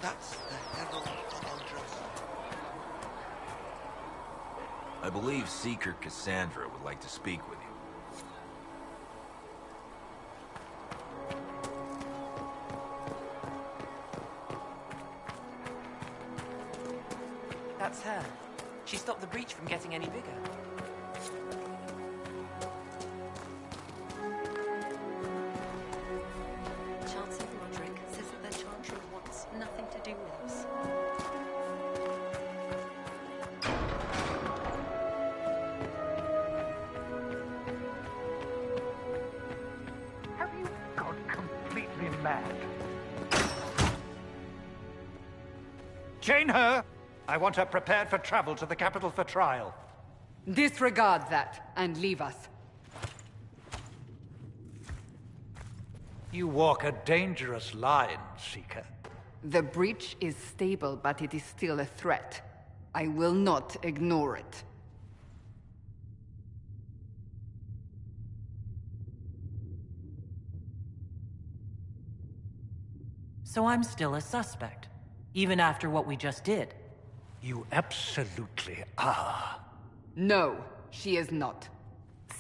That's the Herald Enchantress. I believe Seeker Cassandra would like to speak with you. That's her. She stopped the breach from getting any bigger. Chancellor Roderick says that the Chantry wants nothing to do with us. Have you gone completely mad? Chain her! I want her prepared for travel to the capital for trial. Disregard that, and leave us. You walk a dangerous line, Seeker. The breach is stable, but it is still a threat. I will not ignore it. So I'm still a suspect, even after what we just did. You absolutely are. No, she is not.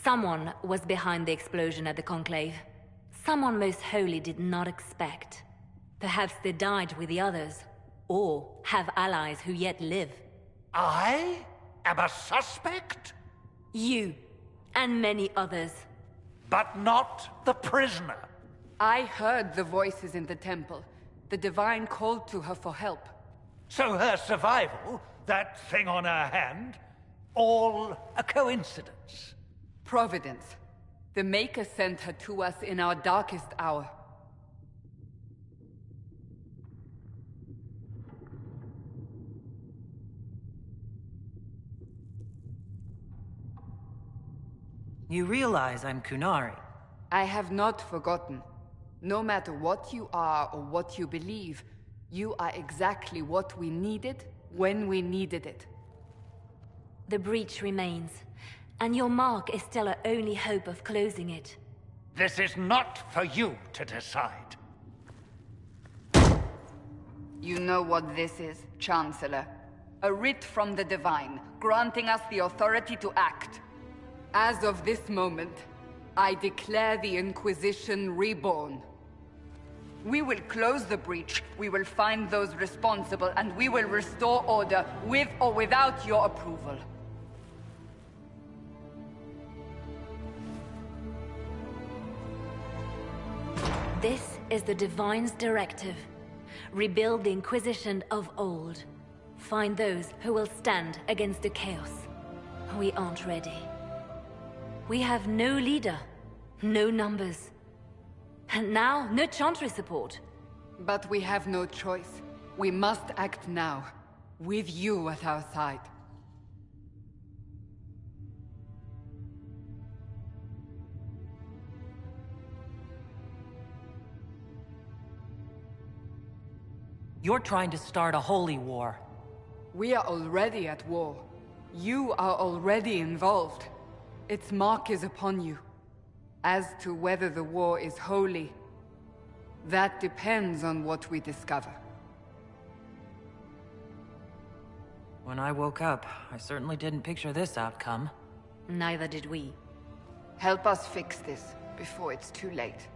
Someone was behind the explosion at the Conclave. Someone Most Holy did not expect. Perhaps they died with the others, or have allies who yet live. I am a suspect? You, and many others. But not the prisoner. I heard the voices in the temple. The Divine called to her for help. So her survival, that thing on her hand, all a coincidence. Providence. The Maker sent her to us in our darkest hour. You realize I'm Qunari. I have not forgotten. No matter what you are or what you believe, you are exactly what we needed when we needed it. The breach remains, and your mark is still our only hope of closing it. This is not for you to decide. You know what this is, Chancellor. A writ from the Divine, granting us the authority to act. As of this moment, I declare the Inquisition reborn. We will close the breach, we will find those responsible, and we will restore order, with or without your approval. This is the Divine's directive. Rebuild the Inquisition of old. Find those who will stand against the chaos. We aren't ready. We have no leader, no numbers. And now, no Chantry support. But we have no choice. We must act now, with you at our side. You're trying to start a holy war. We are already at war. You are already involved. Its mark is upon you. As to whether the war is holy, that depends on what we discover. When I woke up, I certainly didn't picture this outcome. Neither did we. Help us fix this before it's too late.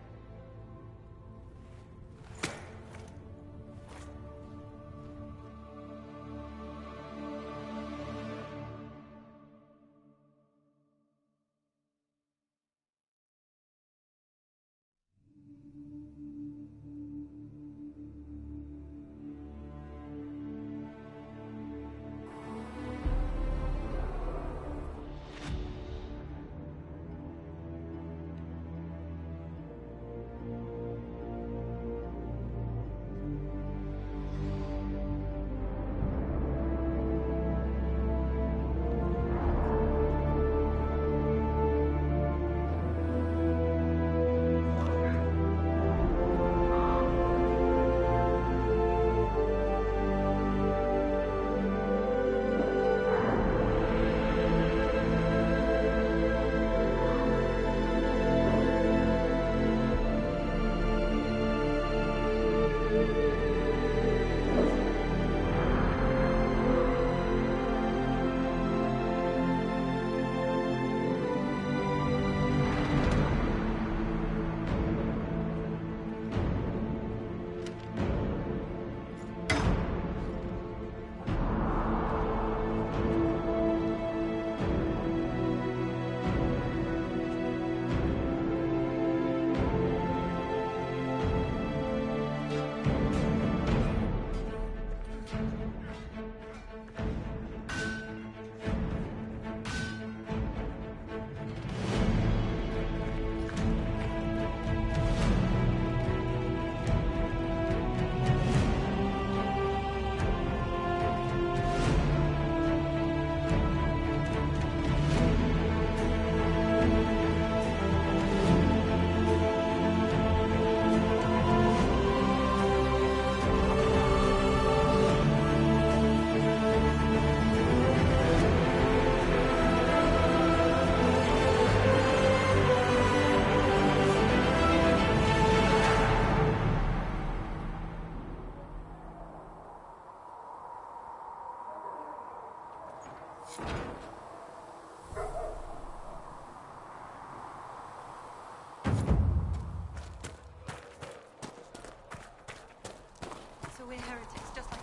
we're heretics, just like...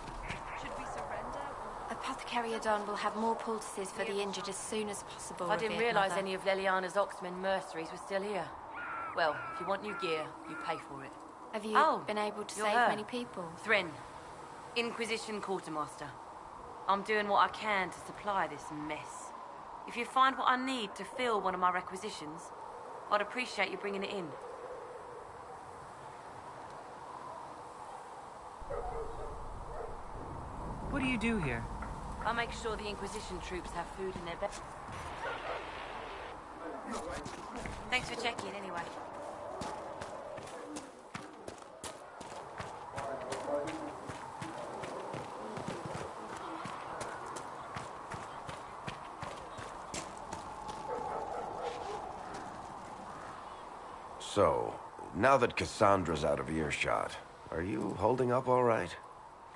Should we surrender? Apothecary Adon will have more poultices for the injured as soon as possible. I didn't realise any of Leliana's Oxmen mercenaries were still here. Well, if you want new gear, you pay for it. Have you been able to you're save her. many people? Thrin, Inquisition Quartermaster. I'm doing what I can to supply this mess. If you find what I need to fill one of my requisitions, I'd appreciate you bringing it in. What do you do here? I make sure the Inquisition troops have food in their bed. Thanks for checking anyway. So, now that Cassandra's out of earshot, are you holding up all right?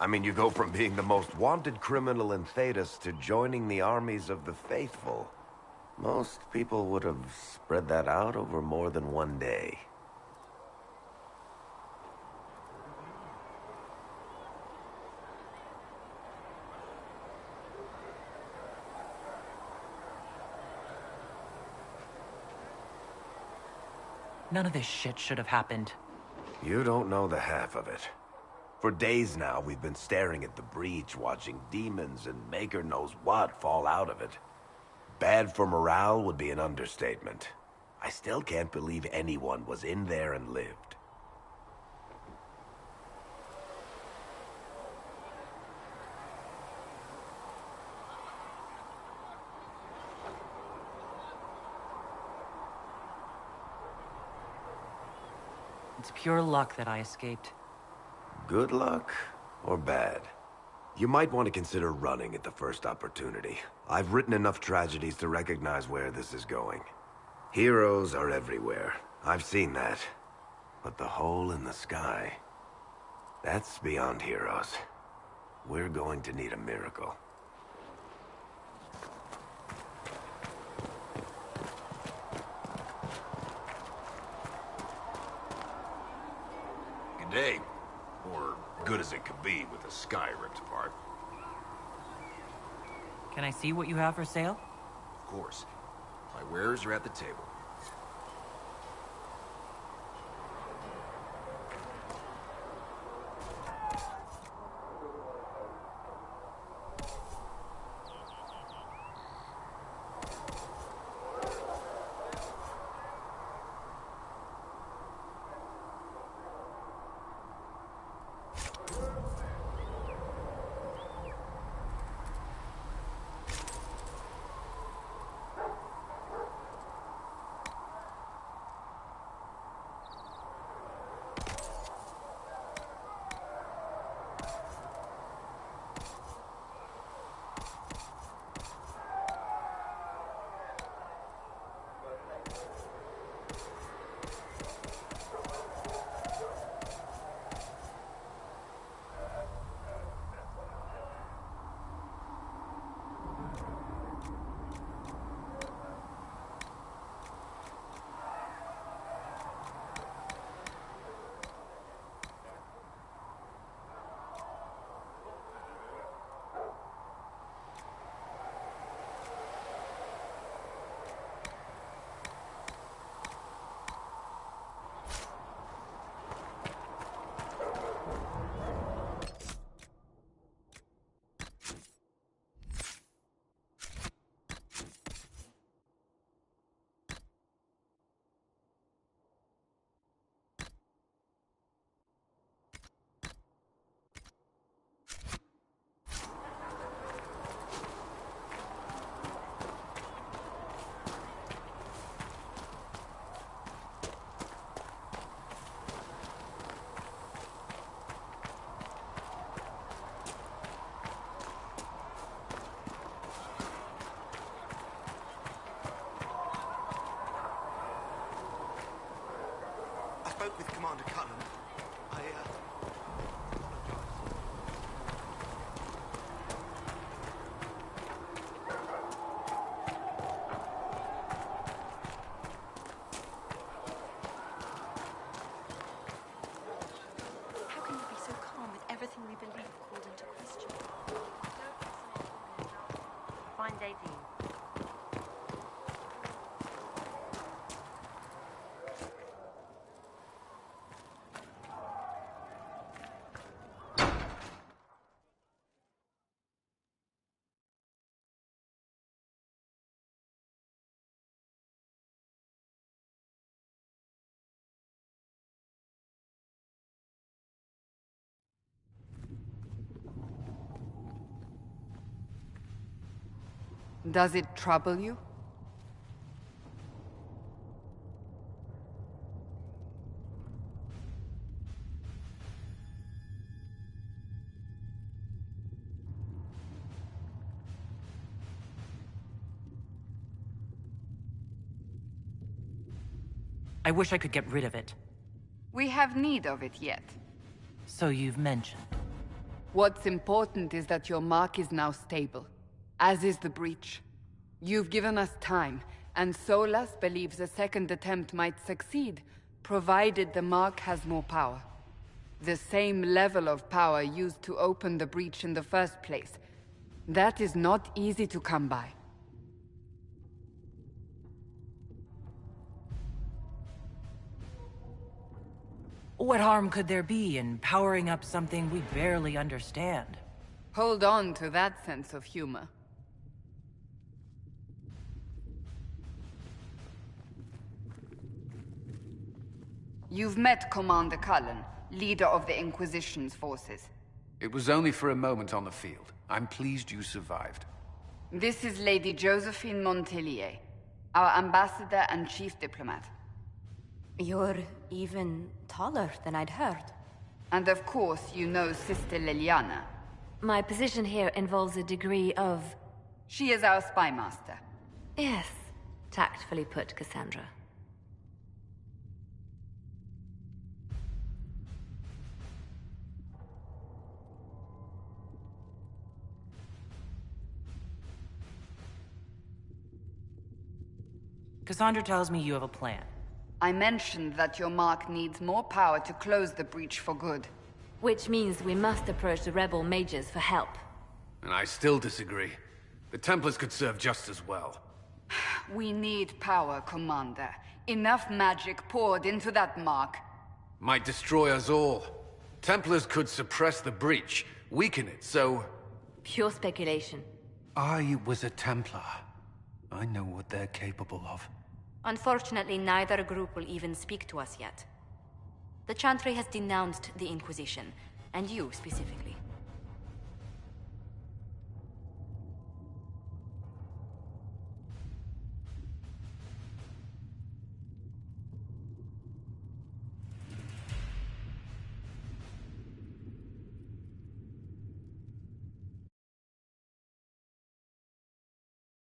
I mean, you go from being the most wanted criminal in Thedas to joining the armies of the faithful. Most people would have spread that out over more than one day. None of this shit should have happened. You don't know the half of it. For days now, we've been staring at the breach, watching demons and maker knows what fall out of it. Bad for morale would be an understatement. I still can't believe anyone was in there and lived. It's pure luck that I escaped. Good luck or bad? You might want to consider running at the first opportunity. I've written enough tragedies to recognize where this is going. Heroes are everywhere. I've seen that. But the hole in the sky, that's beyond heroes. We're going to need a miracle. Good day. Or good as it could be with the sky ripped apart. Can I see what you have for sale? Of course. My wares are at the table. Spoke with Commander Cullen. How can you be so calm with everything we've been fine day to you. Does it trouble you? I wish I could get rid of it. We have need of it yet. So you've mentioned. What's important is that your mark is now stable, as is the breach. You've given us time, and Solas believes a second attempt might succeed, provided the mark has more power. The same level of power used to open the breach in the first place. That is not easy to come by. What harm could there be in powering up something we barely understand? Hold on to that sense of humor. You've met Commander Cullen, leader of the Inquisition's forces. It was only for a moment on the field. I'm pleased you survived. This is Lady Josephine Montellier, our ambassador and chief diplomat. You're even taller than I'd heard. And of course, you know Sister Liliana. My position here involves a degree of... She is our spy master. Yes, tactfully put, Cassandra. Cassandra tells me you have a plan. I mentioned that your mark needs more power to close the breach for good. Which means we must approach the rebel mages for help. And I still disagree. The Templars could serve just as well. We need power, Commander. Enough magic poured into that mark. Might destroy us all. Templars could suppress the breach, weaken it, so... Pure speculation. I was a Templar. I know what they're capable of. Unfortunately, neither group will even speak to us yet. The Chantry has denounced the Inquisition, and you specifically.